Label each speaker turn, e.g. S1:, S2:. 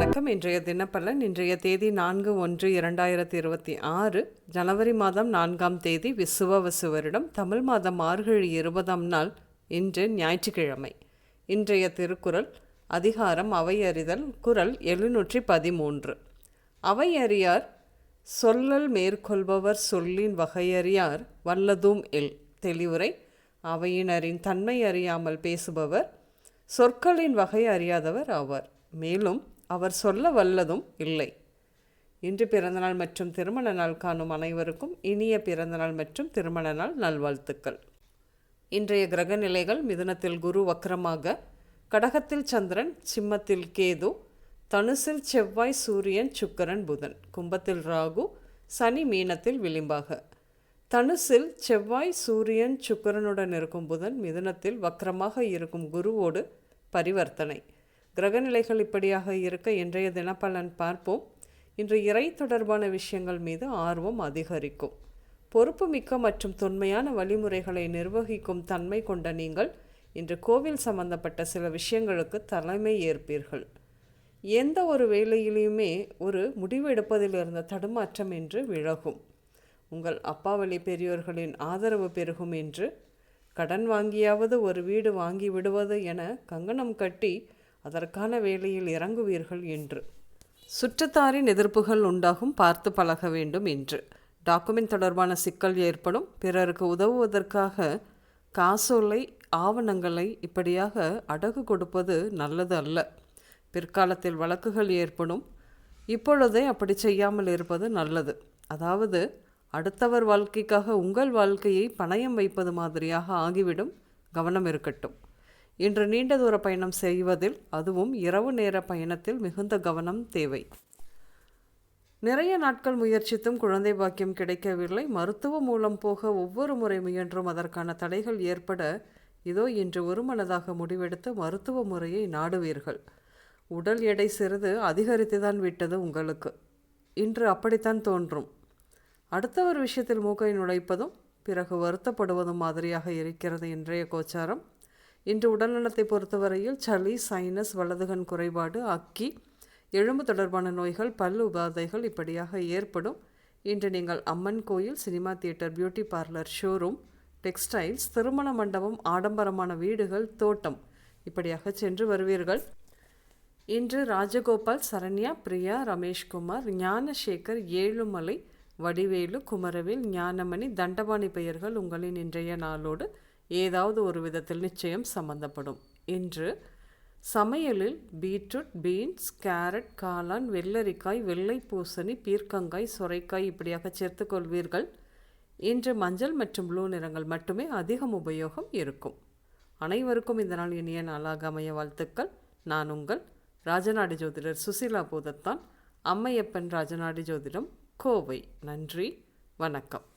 S1: வணக்கம். இன்றைய தினப்பலன். இன்றைய தேதி 4/1/2026 ஜனவரி மாதம் 4ஆம் தேதி விசுவாவசு வருடம் தமிழ் மாதம் மார்கழி 20ஆம் நாள். இன்று ஞாயிற்றுக்கிழமை. இன்றைய திருக்குறள் அதிகாரம் அவை அறிதல். குறள் 713. அவை அறியார் சொல்லல் மேற்கொள்பவர் சொல்லின் வகையறியார் வல்லதும் இல். தெளிவுரை. அவையினரின் தன்மை அறியாமல் பேசுபவர் சொற்களின் வகை அறியாதவர் ஆவார், மேலும் அவர் சொல்ல வல்லதும் இல்லை. இன்று பிறந்தநாள் மற்றும் திருமண நாள் காணும் அனைவருக்கும் இனிய பிறந்தநாள் மற்றும் திருமண நாள் நல்வாழ்த்துக்கள். இன்றைய கிரக நிலைகள்: மிதுனத்தில் குரு வக்ரமாக, கடகத்தில் சந்திரன், சிம்மத்தில் கேது, தனுசில் செவ்வாய், சூரியன், சுக்கிரன், புதன், கும்பத்தில் ராகு, சனி மீனத்தில் விளிம்பாக. தனுசில் செவ்வாய், சூரியன், சுக்கிரனுடன் இருக்கும் புதன் மிதுனத்தில் வக்ரமாக இருக்கும் குருவோடு பரிவர்த்தனை. கிரகநிலைகள் இப்படியாக இருக்க இன்றைய தினப்பலன் பார்ப்போம். இன்று இறை தொடர்பான விஷயங்கள் மீது ஆர்வம் அதிகரிக்கும். பொறுப்புமிக்க மற்றும் தொன்மையான வழிமுறைகளை நிர்வகிக்கும் தன்மை கொண்ட நீங்கள் இன்று கோவில் சம்பந்தப்பட்ட சில விஷயங்களுக்கு தலைமை ஏற்பீர்கள். எந்த ஒரு வேலையிலுமே ஒரு முடிவு எடுப்பதில் இருந்த தடுமாற்றம் என்று விலகும். உங்கள் அப்பா வழி பெரியோர்களின் ஆதரவு பெருகும். என்று கடன் வாங்கியாவது ஒரு வீடு வாங்கி விடுவது என கங்கணம் கட்டி அதற்கான வேலையில் இறங்குவீர்கள். என்று சுற்றத்தாரின் எதிர்ப்புகள் உண்டாகும், பார்த்து பழக வேண்டும். என்று டாக்குமெண்ட் தொடர்பான சிக்கல் ஏற்படும். பிறருக்கு உதவுவதற்காக காசோலை, ஆவணங்களை இப்படியாக அடகு கொடுப்பது நல்லது அல்ல. பிற்காலத்தில் வழக்குகள் ஏற்படும். இப்பொழுதே அப்படி செய்யாமல் இருப்பது நல்லது. அதாவது அடுத்தவர் வாழ்க்கைக்காக உங்கள் வாழ்க்கையை பணயம் வைப்பது மாதிரியாக ஆகிவிடும். கவனம் இருக்கட்டும். இன்று நீண்ட தூர பயணம் செய்வதில், அதுவும் இரவு நேர பயணத்தில் மிகுந்த கவனம் தேவை. நிறைய நாட்கள் முயற்சித்தும் குழந்தை பாக்கியம் கிடைக்கவில்லை. மருத்துவ மூலம் போக ஒவ்வொரு முறை முயன்றும் அதற்கான தடைகள் ஏற்பட இதோ இன்று ஒருமனதாக முடிவெடுத்து மருத்துவ முறையை நாடுவீர்கள். உடல் எடை சிறிது அதிகரித்துதான் விட்டது உங்களுக்கு. இன்று அப்படித்தான் தோன்றும். அடுத்தவர் விஷயத்தில் மூக்கை நுழைப்பதும் பிறகு வருத்தப்படுவதும் மாதிரியாக இருக்கிறது இன்றைய கோச்சாரம். இன்று உடல்நலத்தை பொறுத்தவரையில் சளி, சைனஸ், வலதுகண் குறைபாடு, அக்கி, எலும்பு தொடர்பான நோய்கள், பல் உபாதைகள் இப்படியாக ஏற்படும். இன்று நீங்கள் அம்மன் கோயில், cinema theatre, beauty parlour, showroom, textiles, திருமண மண்டபம், ஆடம்பரமான வீடுகள், தோட்டம் இப்படியாக சென்று வருவீர்கள். இன்று ராஜகோபால், சரண்யா, பிரியா, ரமேஷ்குமார், ஞானசேகர், ஏழுமலை, வடிவேலு, குமரவேல், ஞானமணி, தண்டபாணி பெயர்கள் உங்களின் இன்றைய நாளோடு ஏதாவது ஒரு விதத்தில் நிச்சயம் சம்பந்தப்படும். இன்று சமையலில் பீட்ரூட், பீன்ஸ், கேரட், காளான், வெள்ளரிக்காய், வெள்ளை பூசணி, பீர்க்கங்காய், சொரைக்காய் இப்படியாக சேர்த்துக்கொள்வீர்கள். இன்று மஞ்சள் மற்றும் ப்ளூ நிறங்கள் மட்டுமே அதிகம் உபயோகம் இருக்கும். அனைவருக்கும் இந்த நாள் இனிய நாளாக அமைய வாழ்த்துக்கள். நான் உங்கள் ராஜநாடி ஜோதிடர் சுசீலா பூதத்தான், அம்மையப்பன் ராஜநாடி ஜோதிடம், கோவை. நன்றி, வணக்கம்.